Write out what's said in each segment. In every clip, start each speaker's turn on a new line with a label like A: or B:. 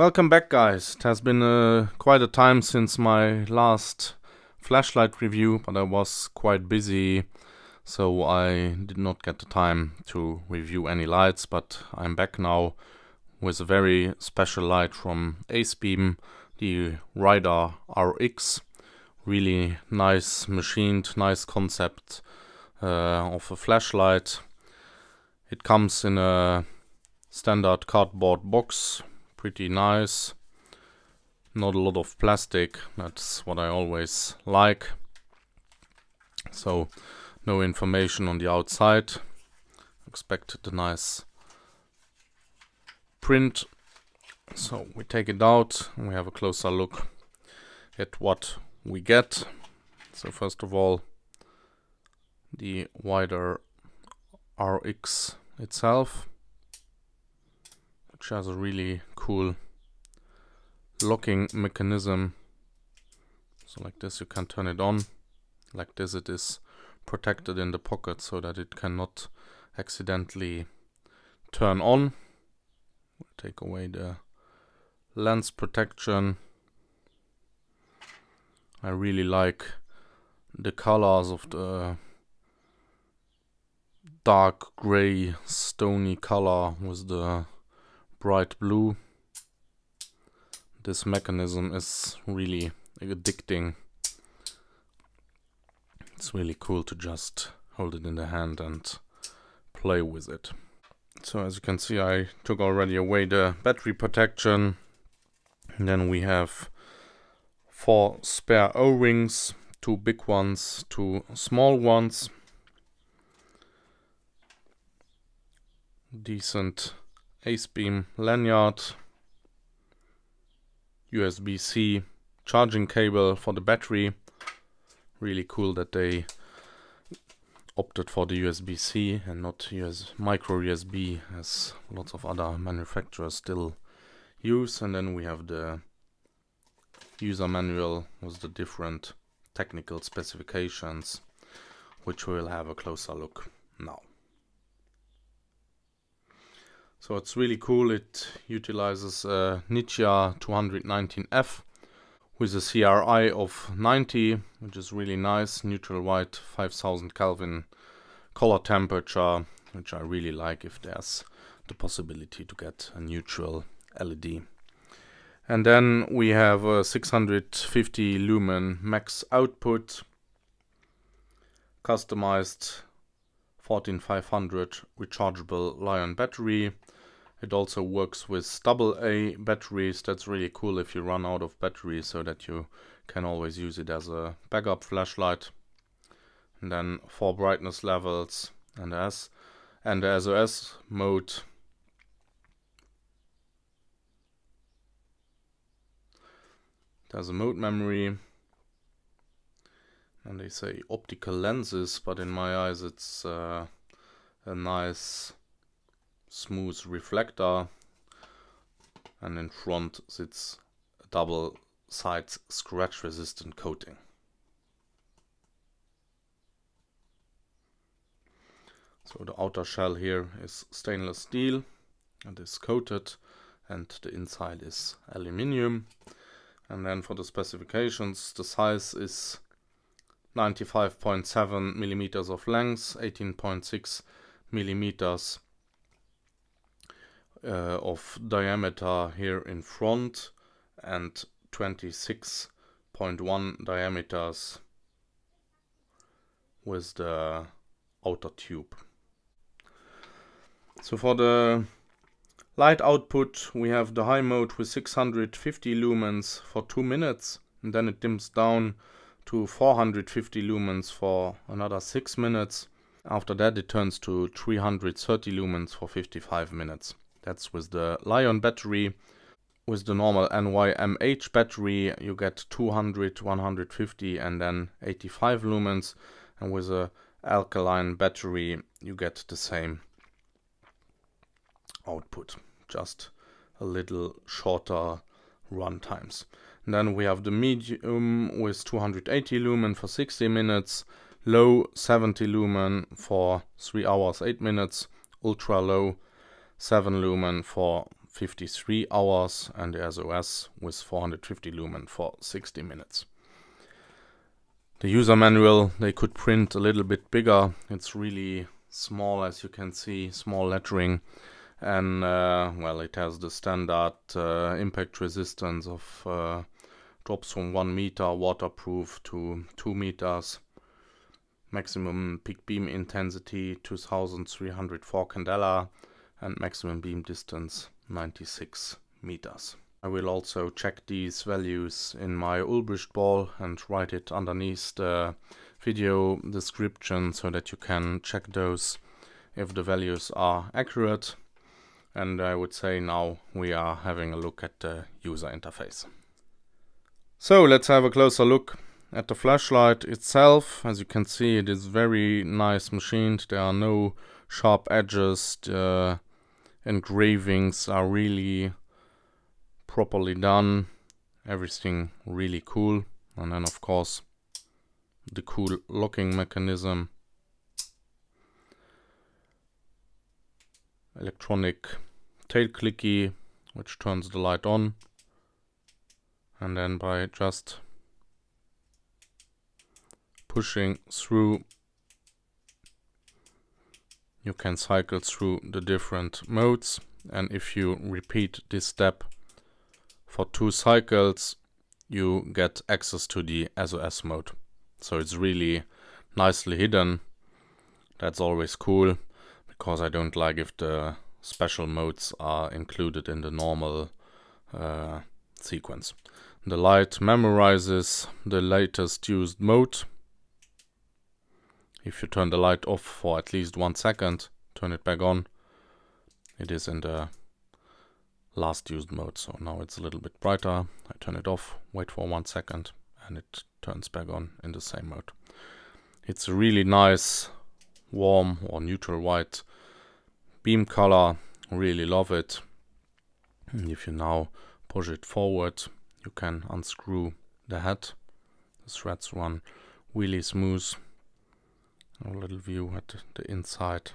A: Welcome back, guys. It has been quite a time since my last flashlight review, but I was quite busy, so I did not get the time to review any lights, but I'm back now with a very special light from Acebeam, the Rider RX. Really nice machined, nice concept of a flashlight. It comes in a standard cardboard box. Pretty nice, not a lot of plastic, that's what I always like. So no information on the outside, expect the nice print. So we take it out and we have a closer look at what we get. So first of all, the wider RX itself, which has a really cool locking mechanism. So like this you can turn it on, like this it is protected in the pocket so that it cannot accidentally turn on. We'll take away the lens protection. I really like the colors of the dark gray stony color with the bright blue. This mechanism is really addicting. It's really cool to just hold it in the hand and play with it. So as you can see, I took already away the battery protection. And then we have 4 spare O-rings, 2 big ones, 2 small ones. Decent Acebeam lanyard, USB-C charging cable for the battery. Really cool that they opted for the USB-C and not micro USB as lots of other manufacturers still use. And then we have the user manual with the different technical specifications, which we'll have a closer look now. So it's really cool. It utilizes a Nichia 219F with a CRI of 90, which is really nice. Neutral white, 5000 Kelvin color temperature, which I really like if there's the possibility to get a neutral LED. And then we have a 650 lumen max output, customized 14500 rechargeable Liion battery. It also works with AA batteries. That's really cool if you run out of battery, so that you can always use it as a backup flashlight. And then 4 brightness levels and the SOS mode. There's a mode memory. And they say optical lenses, but in my eyes it's a nice smooth reflector, and in front sits a double side scratch resistant coating. So the outer shell here is stainless steel and is coated, and the inside is aluminium. And then for the specifications, the size is 95.7 millimeters of length, 18.6 millimeters of diameter here in front, and 26.1 diameters with the outer tube. So for the light output, we have the high mode with 650 lumens for 2 minutes, and then it dims down to 450 lumens for another 6 minutes. After that it turns to 330 lumens for 55 minutes. That's with the Liion battery. With the normal NYMH battery you get 200, 150 and then 85 lumens, and with a alkaline battery you get the same output, just a little shorter run times. And then we have the medium with 280 lumen for 60 minutes, low 70 lumen for 3 hours 8 minutes, ultra low 7 lumen for 53 hours and the SOS with 450 lumen for 60 minutes. The user manual they could print a little bit bigger. It's really small, as you can see, small lettering, and well, it has the standard impact resistance of drops from 1 meter, waterproof to 2 meters, maximum peak beam intensity 2304 candela, and maximum beam distance 96 meters. I will also check these values in my ulbrichtball and write it underneath the video description so that you can check those if the values are accurate. And I would say now we are having a look at the user interface. So let's have a closer look at the flashlight itself. As you can see, it is very nice machined. There are no sharp edges. The engravings are really properly done. Everything really cool. And then of course the cool locking mechanism. Electronic tail clicky which turns the light on. And then by just pushing through, you can cycle through the different modes. And if you repeat this step for 2 cycles, you get access to the SOS mode. So it's really nicely hidden. That's always cool, because I don't like if the special modes are included in the normal sequence. The light memorizes the latest used mode. If you turn the light off for at least 1 second, turn it back on, it is in the last used mode. So now it's a little bit brighter. I turn it off, wait for 1 second, and it turns back on in the same mode. It's a really nice warm or neutral white beam color. Really love it. And if you now push it forward, you can unscrew the head. The threads run really smooth. A little view at the inside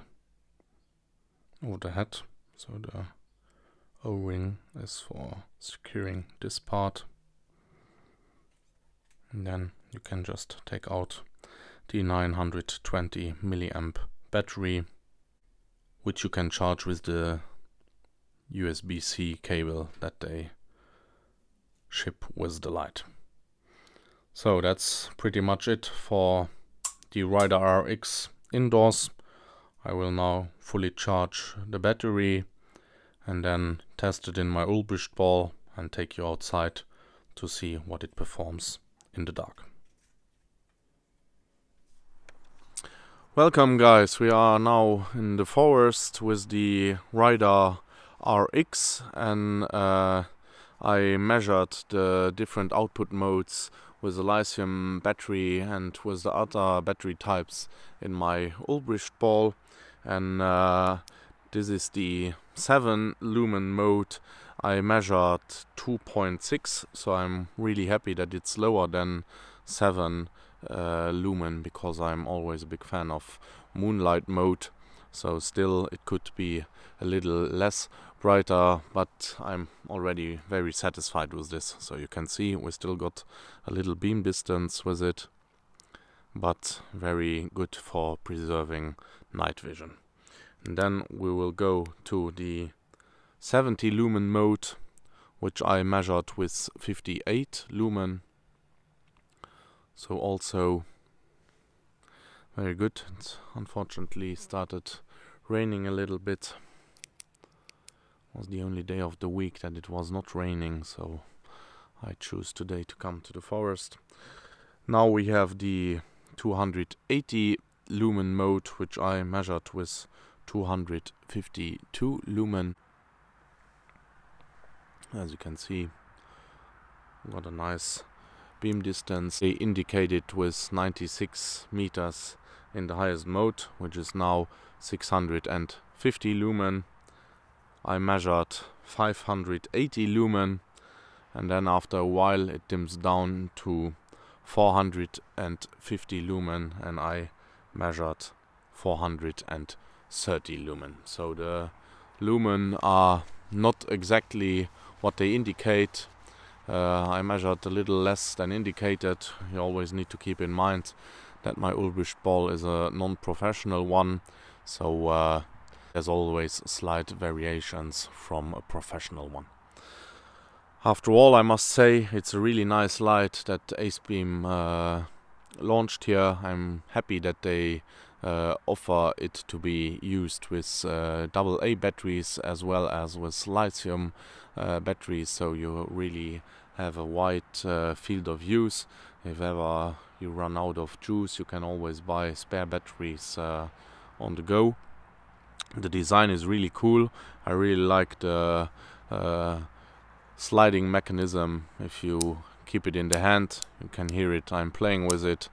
A: of the head. So the O-ring is for securing this part. And then you can just take out the 920 milliamp battery, which you can charge with the USB-C cable that they ship with the light. So that's pretty much it for the Rider RX indoors. I will now fully charge the battery and then test it in my ulbrichtball and take you outside to see what it performs in the dark. Welcome guys, we are now in the forest with the Rider RX, and I measured the different output modes with the lithium battery and with the other battery types in my ulbrichtball, and this is the 7 lumen mode. I measured 2.6, so I'm really happy that it's lower than 7 lumen, because I'm always a big fan of moonlight mode. So still it could be a little less brighter, but I'm already very satisfied with this. So you can see we still got a little beam distance with it, but very good for preserving night vision. And then we will go to the 70 lumen mode, which I measured with 58 lumen. So also very good. It unfortunately started raining a little bit. It was the only day of the week that it was not raining, so I choose today to come to the forest. Now we have the 280 lumen mode, which I measured with 252 lumen. As you can see, got a nice beam distance. They indicated with 96 meters in the highest mode, which is now 650 lumen. I measured 580 lumen, and then after a while it dims down to 450 lumen, and I measured 430 lumen. So the lumen are not exactly what they indicate. I measured a little less than indicated. You always need to keep in mind that my ulbrichtball is a non-professional one, so there's always slight variations from a professional one. After all, I must say it's a really nice light that Acebeam launched here. I'm happy that they offer it to be used with AA batteries as well as with lithium batteries, so you really have a wide field of use. If ever you run out of juice, you can always buy spare batteries on the go. The design is really cool. I really like the sliding mechanism. If you keep it in the hand, you can hear it. I'm playing with it,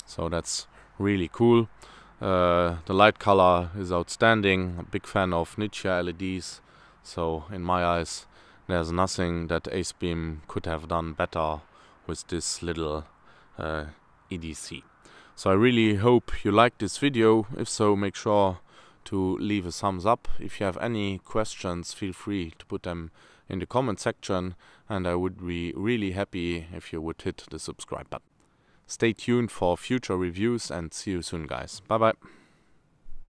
A: so that's really cool. The light color is outstanding. I'm a big fan of Nichia LEDs, so in my eyes there's nothing that Acebeam could have done better with this little EDC. So I really hope you liked this video. If so, make sure to leave a thumbs up. If you have any questions, feel free to put them in the comment section, and I would be really happy if you would hit the subscribe button. Stay tuned for future reviews and see you soon, guys. Bye bye.